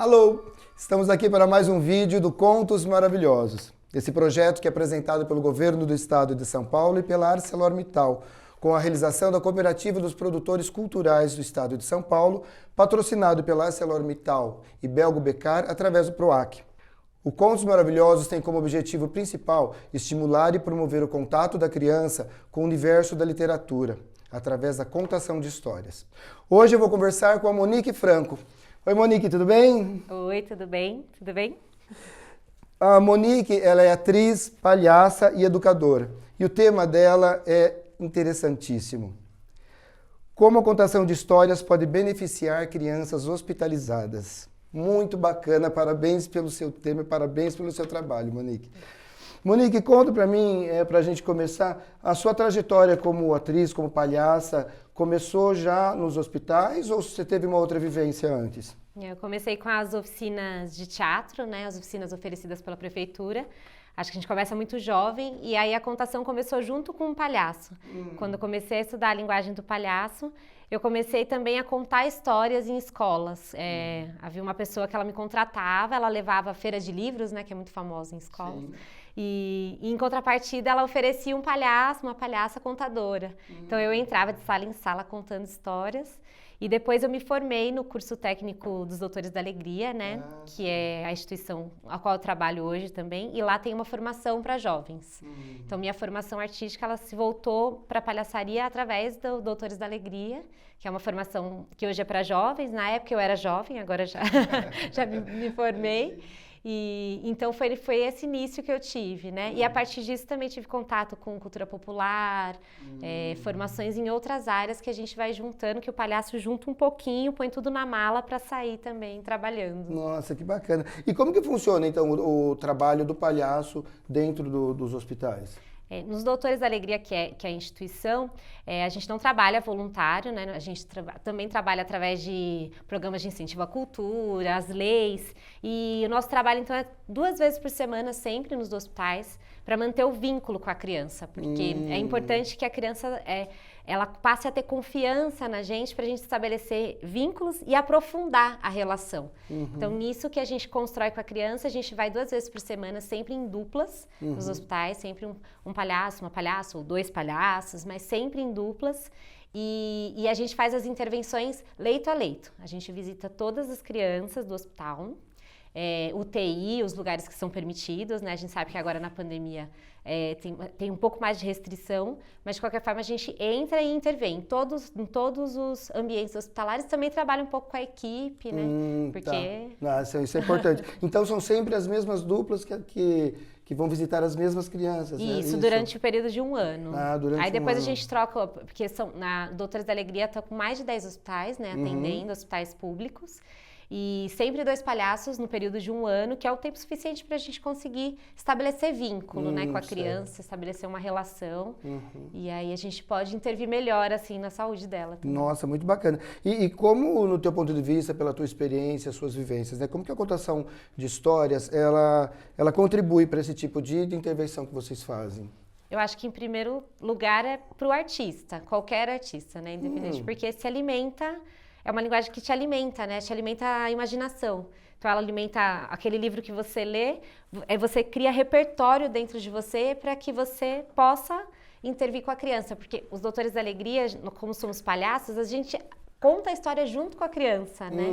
Alô! Estamos aqui para mais um vídeo do Contos Maravilhosos. Esse projeto que é apresentado pelo Governo do Estado de São Paulo e pela ArcelorMittal, com a realização da Cooperativa dos Produtores Culturais do Estado de São Paulo, patrocinado pela ArcelorMittal e Belgo Becar através do PROAC. O Contos Maravilhosos tem como objetivo principal estimular e promover o contato da criança com o universo da literatura, através da contação de histórias. Hoje eu vou conversar com a Monique Franco. Oi, Monique, tudo bem? Oi, tudo bem? Tudo bem? A Monique, ela é atriz, palhaça e educadora. E o tema dela é interessantíssimo. Como a contação de histórias pode beneficiar crianças hospitalizadas. Muito bacana, parabéns pelo seu tema e parabéns pelo seu trabalho, Monique. Monique, conta pra mim, pra gente começar, a sua trajetória como atriz, como palhaça, começou já nos hospitais ou você teve uma outra vivência antes? Eu comecei com as oficinas de teatro, né, as oficinas oferecidas pela prefeitura. Acho que a gente começa muito jovem e aí a contação começou junto com o palhaço. Quando eu comecei a estudar a linguagem do palhaço, eu comecei também a contar histórias em escolas. Havia uma pessoa que ela me contratava, ela levava a feira de livros, né, que é muito famosa em escolas. Sim. E em contrapartida ela oferecia um palhaço, uma palhaça contadora. Então eu entrava de sala em sala contando histórias. E depois eu me formei no curso técnico dos Doutores da Alegria, né? Que é a instituição a qual eu trabalho hoje também. E lá tem uma formação para jovens. Então minha formação artística ela se voltou para a palhaçaria através do Doutores da Alegria, que é uma formação que hoje é para jovens. Na época eu era jovem, agora já me formei. E então foi esse início que eu tive, né? E a partir disso também tive contato com cultura popular, formações em outras áreas que a gente vai juntando, que o palhaço junta um pouquinho, põe tudo na mala para sair também trabalhando. Nossa, que bacana. E como que funciona então o trabalho do palhaço dentro dos hospitais? Nos Doutores da Alegria, que é a instituição, a gente não trabalha voluntário, né? A gente também trabalha através de programas de incentivo à cultura, as leis. E o nosso trabalho, então, é 2 vezes por semana, sempre nos hospitais, para manter o vínculo com a criança. Porque é importante que a criança ela passe a ter confiança na gente para a gente estabelecer vínculos e aprofundar a relação. Então, nisso que a gente constrói com a criança, a gente vai 2 vezes por semana, sempre em duplas, nos hospitais, sempre um palhaço, uma palhaça ou 2 palhaços, mas sempre em duplas. E a gente faz as intervenções leito a leito. A gente visita todas as crianças do hospital, UTI, os lugares que são permitidos, né? A gente sabe que agora na pandemia tem um pouco mais de restrição, mas de qualquer forma a gente entra e intervém. Em todos os ambientes hospitalares também trabalha um pouco com a equipe, né? Porque... Tá. Isso é importante. Então são sempre as mesmas duplas que vão visitar as mesmas crianças, né? Isso, durante o período de 1 ano. Durante Aí depois a gente troca, porque na Doutores da Alegria está com mais de 10 hospitais, né? Atendendo hospitais públicos. E sempre 2 palhaços no período de 1 ano, que é o tempo suficiente para a gente conseguir estabelecer vínculo, né, com a criança, estabelecer uma relação. E aí a gente pode intervir melhor, assim, na saúde dela também. Nossa, muito bacana. E como, no teu ponto de vista, pela tua experiência, suas vivências, né, como que a contação de histórias, ela contribui para esse tipo de intervenção que vocês fazem? Eu acho que, em primeiro lugar, é para o artista, qualquer artista, né, independente, porque se alimenta... É uma linguagem que te alimenta, né? Te alimenta a imaginação. Então, ela alimenta aquele livro que você lê, você cria repertório dentro de você para que você possa intervir com a criança. Porque os Doutores da Alegria, como somos palhaços, a gente conta a história junto com a criança, né?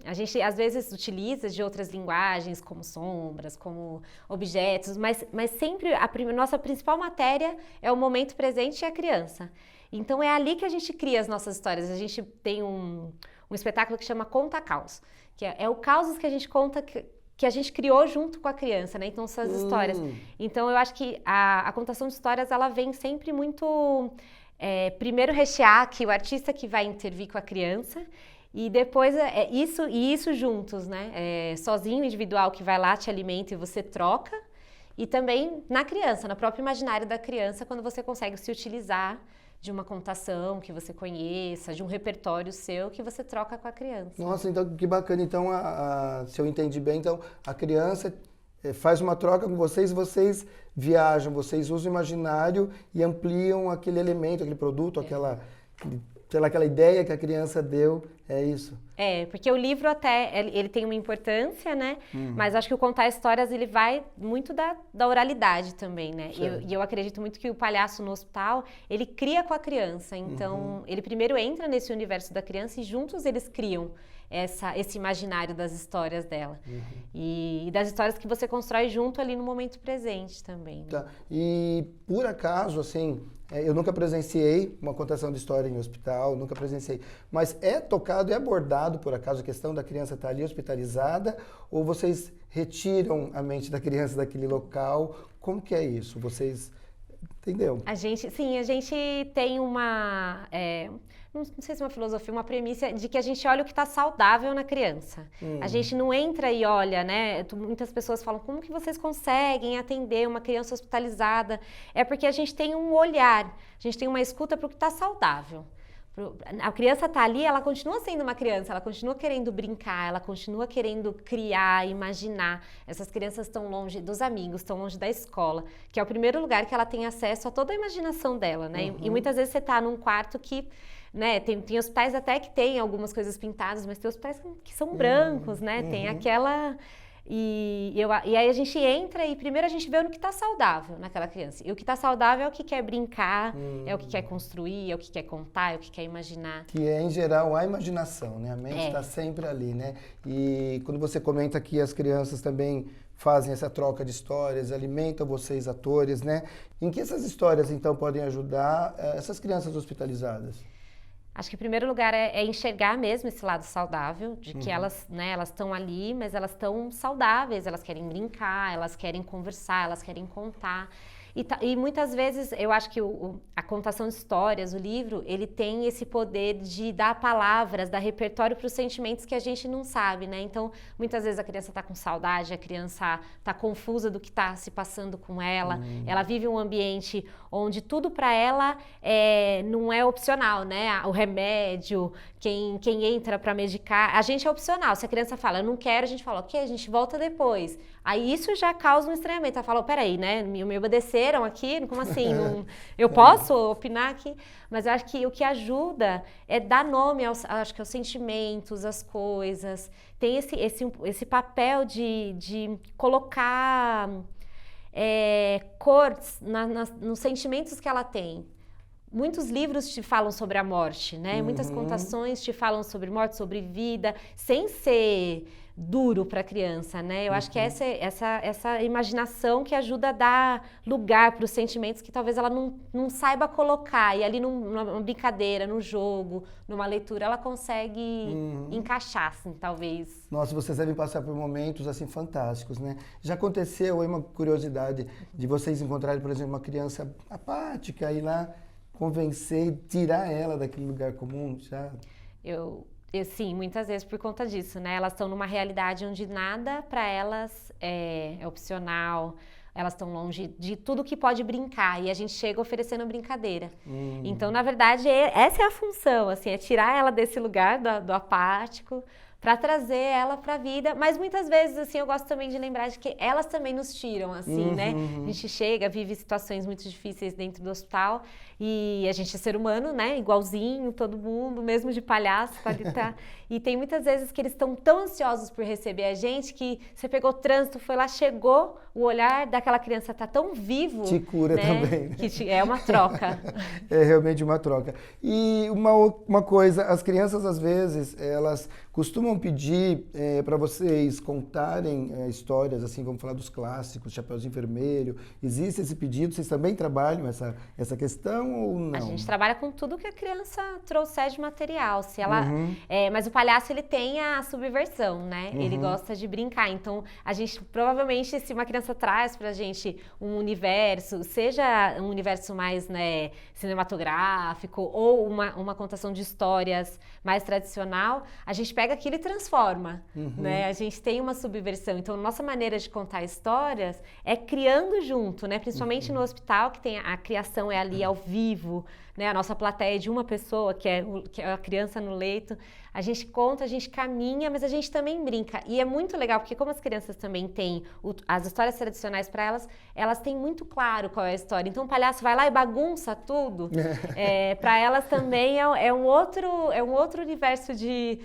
A gente, às vezes, utiliza de outras linguagens, como sombras, como objetos, mas sempre a nossa principal matéria é o momento presente e a criança. Então, é ali que a gente cria as nossas histórias. A gente tem um espetáculo que chama Conta Caos, que é o caos que a gente conta que a gente criou junto com a criança, né? Então, essas histórias. Então, eu acho que a contação de histórias, ela vem sempre muito... primeiro rechear que o artista que vai intervir com a criança e depois isso juntos, né? Sozinho, individual, que vai lá, te alimenta e você troca. E também na criança, no próprio imaginário da criança, quando você consegue se utilizar de uma contação que você conheça, de um repertório seu que você troca com a criança. Nossa, então que bacana. Então, se eu entendi bem, então a criança faz uma troca com vocês viajam, vocês usam o imaginário e ampliam aquele elemento, aquele produto, aquele sei lá, aquela ideia que a criança deu, é isso. Porque o livro até, ele tem uma importância, né? Mas acho que o contar histórias, ele vai muito da oralidade também, né? E eu acredito muito que o palhaço no hospital, ele cria com a criança. Então, ele primeiro entra nesse universo da criança e juntos eles criam esse imaginário das histórias dela. E das histórias que você constrói junto ali no momento presente também. Né? Tá. E, por acaso, assim, eu nunca presenciei uma contação de história em hospital, nunca presenciei. Mas é tocado, é abordado, por acaso, a questão da criança estar ali hospitalizada? Ou vocês retiram a mente da criança daquele local? Como que é isso? Vocês... Entendeu? A gente tem uma... não sei se é uma filosofia, uma premissa de que a gente olha o que está saudável na criança. A gente não entra e olha, né? Muitas pessoas falam, como que vocês conseguem atender uma criança hospitalizada? É porque a gente tem um olhar, a gente tem uma escuta para o que está saudável. A criança está ali, ela continua sendo uma criança, ela continua querendo brincar, ela continua querendo criar, imaginar. Essas crianças estão longe dos amigos, estão longe da escola, que é o primeiro lugar que ela tem acesso a toda a imaginação dela, né? E muitas vezes você está num quarto que, né, tem hospitais até que tem algumas coisas pintadas, mas tem hospitais que são brancos, né? Tem aquela... E aí a gente entra e primeiro a gente vê no que está saudável naquela criança. E o que está saudável é o que quer brincar, é o que quer construir, é o que quer contar, é o que quer imaginar. Que é, em geral, a imaginação, né? A mente está sempre ali, né? E quando você comenta que as crianças também fazem essa troca de histórias, alimentam vocês, atores, né? Em que essas histórias, então, podem ajudar essas crianças hospitalizadas? Acho que, em primeiro lugar, é enxergar mesmo esse lado saudável, de que elas estão ali, mas elas estão saudáveis, elas querem brincar, elas querem conversar, elas querem contar. E muitas vezes, eu acho que a contação de histórias, o livro, ele tem esse poder de dar palavras, dar repertório para os sentimentos que a gente não sabe, né? Então, muitas vezes a criança está com saudade, a criança está confusa do que está se passando com ela, ela vive um ambiente onde tudo para ela não é opcional, né? O remédio, quem entra para medicar, a gente é opcional. Se a criança fala, eu não quero, a gente fala, ok, a gente volta depois. Aí isso já causa um estranhamento. Ela fala, peraí, né? Me obedeceram aqui? Como assim? Eu posso opinar aqui? Mas eu acho que o que ajuda é dar nome aos sentimentos, às coisas. Tem esse papel de colocar cores nos sentimentos que ela tem. Muitos livros te falam sobre a morte, né? Muitas contações te falam sobre morte, sobre vida, sem ser duro para a criança, né? Eu acho que essa imaginação que ajuda a dar lugar para os sentimentos que talvez ela não saiba colocar. E ali numa brincadeira, no jogo, numa leitura, ela consegue encaixar, assim, talvez. Nossa, vocês devem passar por momentos, assim, fantásticos, né? Já aconteceu, uma curiosidade, de vocês encontrarem, por exemplo, uma criança apática, ir lá convencer e tirar ela daquele lugar comum, já? Sim, muitas vezes por conta disso, né? Elas estão numa realidade onde nada para elas é opcional, elas estão longe de tudo que pode brincar e a gente chega oferecendo brincadeira. Então, na verdade, essa é a função, assim, é tirar ela desse lugar do apático para trazer ela para a vida, mas muitas vezes, assim, eu gosto também de lembrar de que elas também nos tiram, assim, né? A gente chega, vive situações muito difíceis dentro do hospital e a gente é ser humano, né? Igualzinho, todo mundo, mesmo de palhaço, e tem muitas vezes que eles estão tão ansiosos por receber a gente que você pegou o trânsito, foi lá, chegou, o olhar daquela criança tá tão vivo. Te cura, né? Também. Né? Que é uma troca. É realmente uma troca. E uma coisa, as crianças às vezes, elas costumam pedir para vocês contarem histórias, assim, vamos falar dos clássicos, Chapeuzinho Vermelho. Existe esse pedido? Vocês também trabalham essa questão ou não? A gente trabalha com tudo que a criança trouxer de material. Se ela, mas o palhaço, ele tem a subversão, né? Ele gosta de brincar. Então, a gente, provavelmente, se uma criança traz pra gente um universo, seja um universo mais, né, cinematográfico ou uma contação de histórias mais tradicional, a gente pega aquilo e transforma, né? A gente tem uma subversão. Então, nossa maneira de contar histórias é criando junto, né? Principalmente no hospital, que tem a criação é ali ao vivo, né? A nossa plateia é de uma pessoa, que é a criança no leito. A gente conta, a gente caminha, mas a gente também brinca. E é muito legal, porque como as crianças também têm... as histórias histórias tradicionais para elas, elas têm muito claro qual é a história. Então o palhaço vai lá e bagunça tudo. Para elas também é um outro universo de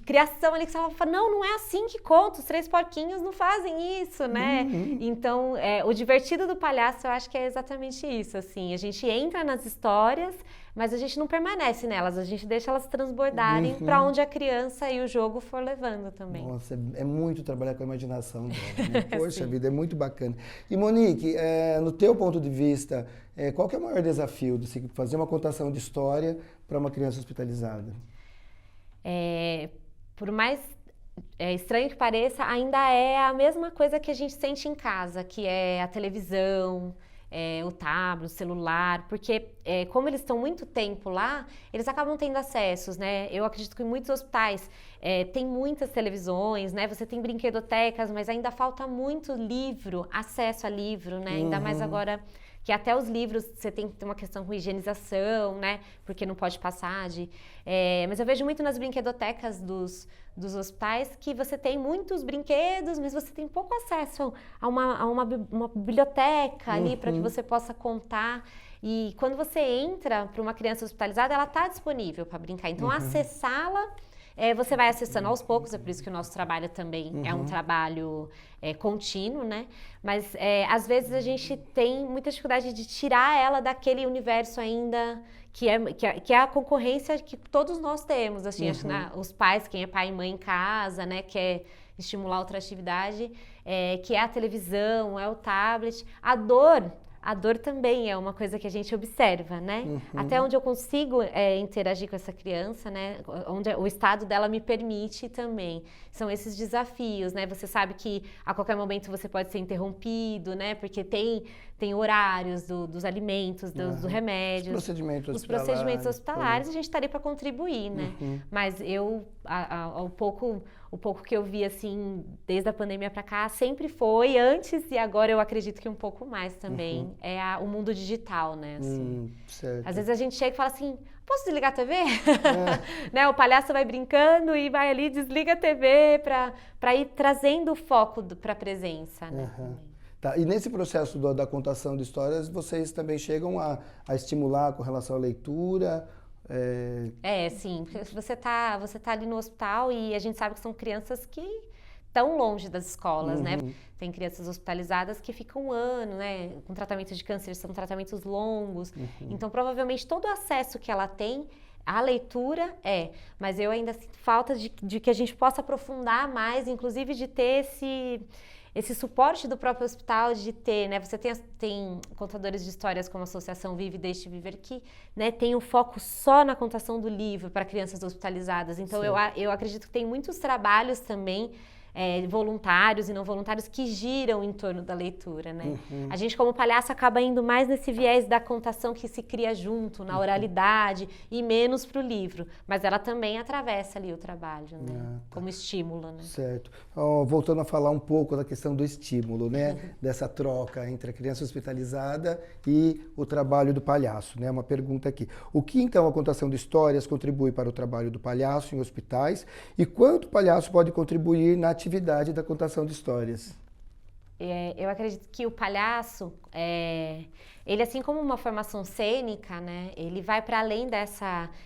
criação ali que você fala, não é assim que conta, os três porquinhos não fazem isso, né? Então, o divertido do palhaço, eu acho que é exatamente isso, assim, a gente entra nas histórias, mas a gente não permanece nelas, a gente deixa elas transbordarem para onde a criança e o jogo for levando também. Nossa, é muito trabalhar com a imaginação dela, né? Poxa vida, é muito bacana. E Monique, no teu ponto de vista, qual que é o maior desafio de se fazer uma contação de história para uma criança hospitalizada? Por mais estranho que pareça, ainda é a mesma coisa que a gente sente em casa, que é a televisão, o tablet, o celular, porque como eles estão muito tempo lá, eles acabam tendo acessos, né? Eu acredito que em muitos hospitais tem muitas televisões, né? Você tem brinquedotecas, mas ainda falta muito livro, acesso a livro, né? Ainda mais agora que até os livros você tem que ter uma questão com higienização, né? Porque não pode passar mas eu vejo muito nas brinquedotecas dos hospitais que você tem muitos brinquedos, mas você tem pouco acesso a uma biblioteca ali para que você possa contar. E quando você entra para uma criança hospitalizada, ela está disponível para brincar. Então, acessá-la, você vai acessando aos poucos, é por isso que o nosso trabalho também é um trabalho contínuo, né? Mas às vezes a gente tem muita dificuldade de tirar ela daquele universo ainda que é a concorrência que todos nós temos, assim, acho, né? Os pais, quem é pai e mãe em casa, né? Quer estimular outra atividade, que é a televisão, é o tablet. A dor também é uma coisa que a gente observa, né? Até onde eu consigo interagir com essa criança, né? Onde o estado dela me permite também. São esses desafios, né? Você sabe que a qualquer momento você pode ser interrompido, né? Porque tem horários dos alimentos, dos remédios. Os procedimentos hospitalares, a gente está ali para contribuir, né? Mas o pouco que eu vi, assim, desde a pandemia para cá, sempre foi antes e agora eu acredito que um pouco mais também. O mundo digital, né? Assim. Certo. Às vezes a gente chega e fala assim, posso desligar a TV? Né? O palhaço vai brincando e vai ali, desliga a TV para ir trazendo o foco para a presença, né? Tá. E nesse processo da contação de histórias, vocês também chegam a estimular com relação à leitura? Sim. Você tá ali no hospital e a gente sabe que são crianças que estão longe das escolas, né? Tem crianças hospitalizadas que ficam um ano, né? Com tratamento de câncer, são tratamentos longos. Então, provavelmente, todo o acesso que ela tem à leitura mas eu ainda sinto falta de que a gente possa aprofundar mais, inclusive de ter esse suporte do próprio hospital, de ter, né? Você tem contadores de histórias como a Associação Vive e Deixe Viver que, né, tem o foco só na contação do livro para crianças hospitalizadas. Então, eu acredito que tem muitos trabalhos também voluntários e não voluntários que giram em torno da leitura, né? A gente, como palhaço, acaba indo mais nesse viés da contação que se cria junto, na oralidade, e menos para o livro. Mas ela também atravessa ali o trabalho, né? Como estímulo, né? Certo. Voltando a falar um pouco da questão do estímulo, né? Dessa troca entre a criança hospitalizada e o trabalho do palhaço, né? Uma pergunta aqui. O que, então, a contação de histórias contribui para o trabalho do palhaço em hospitais e quanto o palhaço pode contribuir na atividade da contação de histórias? Eu acredito que o palhaço, ele assim como uma formação cênica, né, ele vai para além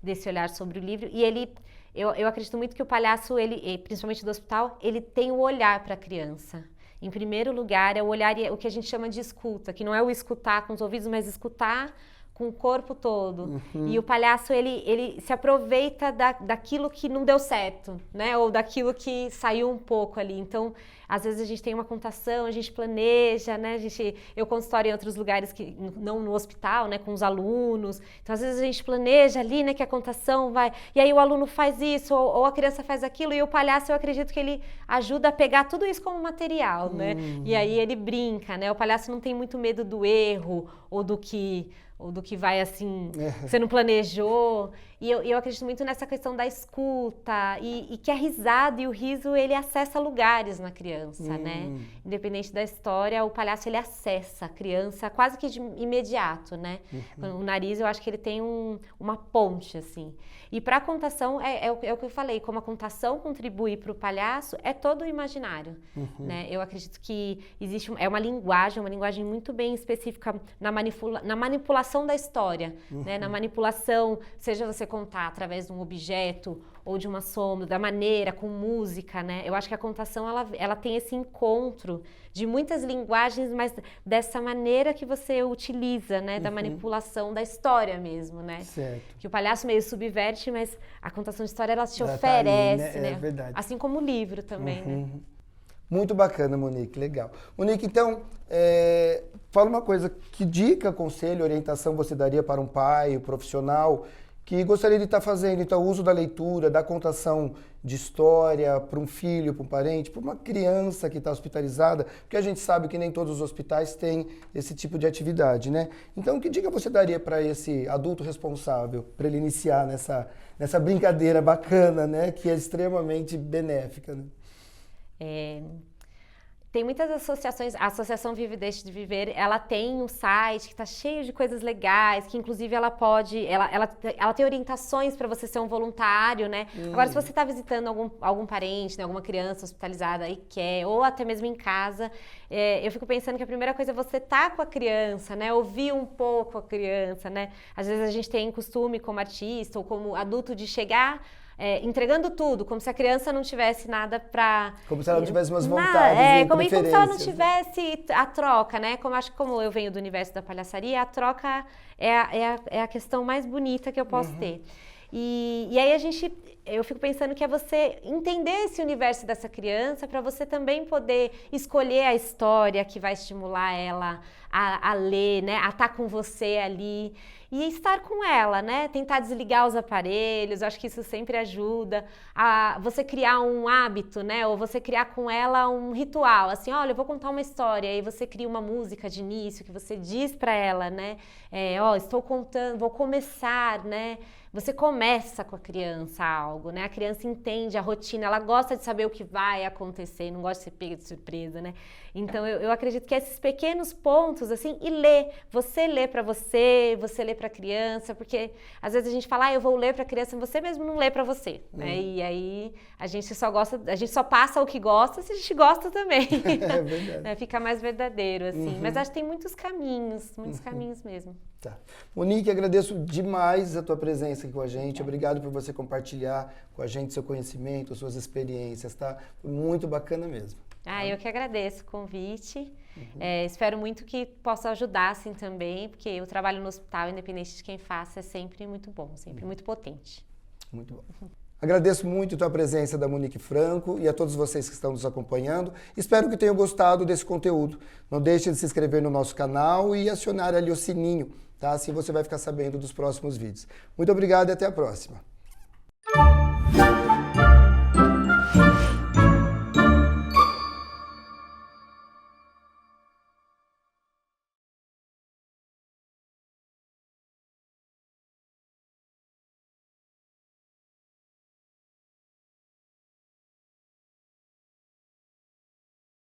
desse olhar sobre o livro e eu acredito muito que o palhaço, principalmente do hospital, ele tem o olhar para a criança. Em primeiro lugar, é o olhar, o que a gente chama de escuta, que não é o escutar com os ouvidos, mas escutar com o corpo todo. E o palhaço, ele se aproveita daquilo que não deu certo, né? Ou daquilo que saiu um pouco ali. Então, às vezes a gente tem uma contação, a gente planeja, né? Eu conto história em outros lugares, que não no hospital, né? Com os alunos. Então, às vezes a gente planeja ali, né? Que a contação vai... E aí o aluno faz isso, ou a criança faz aquilo. E o palhaço, eu acredito que ele ajuda a pegar tudo isso como material, né? E aí ele brinca, né? O palhaço não tem muito medo do erro, ou do que vai assim, você não planejou. E eu acredito muito nessa questão da escuta e que a risada e o riso, ele acessa lugares na criança. criança, né? Independente da história, o palhaço ele acessa a criança quase que de imediato, né? O nariz, eu acho que ele tem uma ponte, assim. E para a contação, é o que eu falei, como a contação contribui para o palhaço, é todo o imaginário, né? Eu acredito que existe uma linguagem muito bem específica na manipulação da história, né? Na manipulação, seja você contar através de um objeto ou de uma sombra, da maneira, com música, né? Eu acho que a contação, ela tem esse encontro de muitas linguagens, mas dessa maneira que você utiliza, né? Da manipulação da história mesmo, né? Certo. Que o palhaço meio subverte, mas a contação de história, ela te Ela oferece, tá ali, né? né? É verdade. Assim como o livro também, né? Muito bacana, Monique, legal. Monique, então, fala uma coisa, que dica, conselho, orientação você daria para um pai, um profissional, que gostaria de estar fazendo, então, o uso da leitura, da contação de história para um filho, para um parente, para uma criança que está hospitalizada, porque a gente sabe que nem todos os hospitais têm esse tipo de atividade, né? Então, que dica você daria para esse adulto responsável, para ele iniciar nessa brincadeira bacana, né? Que é extremamente benéfica, né? Tem muitas associações, a Associação Vive e Deixe de Viver, ela tem um site que está cheio de coisas legais, que inclusive ela tem orientações para você ser um voluntário, né? Agora, se você está visitando algum parente, né, alguma criança hospitalizada e quer, ou até mesmo em casa, eu fico pensando que a primeira coisa é você estar com a criança, né? Ouvir um pouco a criança, né? Às vezes a gente tem costume como artista ou como adulto de chegar entregando tudo, como se a criança não tivesse nada para... Como se ela não tivesse umas vontades como se ela não preferências. tivesse a troca, né? Como eu venho do universo da palhaçaria, a troca é a questão mais bonita que eu posso ter. E aí eu fico pensando que é você entender esse universo dessa criança para você também poder escolher a história que vai estimular ela a ler, né? A estar com você ali e estar com ela, né? Tentar desligar os aparelhos, eu acho que isso sempre ajuda a você criar um hábito, né? Ou você criar com ela um ritual, assim, olha, eu vou contar uma história, aí você cria uma música de início que você diz para ela, né? Estou contando, vou começar, né? Você começa com a criança algo, né? A criança entende a rotina, ela gosta de saber o que vai acontecer, não gosta de ser pega de surpresa, né? Então, eu acredito que esses pequenos pontos, assim, e ler. Você lê para você lê para a criança, porque às vezes a gente fala, eu vou ler para a criança, você mesmo não lê para você, né? E aí a gente só passa o que gosta se a gente gosta também. É verdade. Né? Fica mais verdadeiro, assim. Mas acho que tem muitos caminhos mesmo. Tá. Monique, agradeço demais a tua presença aqui com a gente. Obrigado por você compartilhar com a gente seu conhecimento, suas experiências, tá? Foi muito bacana mesmo. Eu que agradeço o convite. Espero muito que possa ajudar, assim, também, porque o trabalho no hospital, independente de quem faça, é sempre muito bom, sempre muito potente. Muito bom. Agradeço muito a tua presença da Monique Franco e a todos vocês que estão nos acompanhando. Espero que tenham gostado desse conteúdo. Não deixe de se inscrever no nosso canal e acionar ali o sininho, tá? Assim você vai ficar sabendo dos próximos vídeos. Muito obrigado e até a próxima.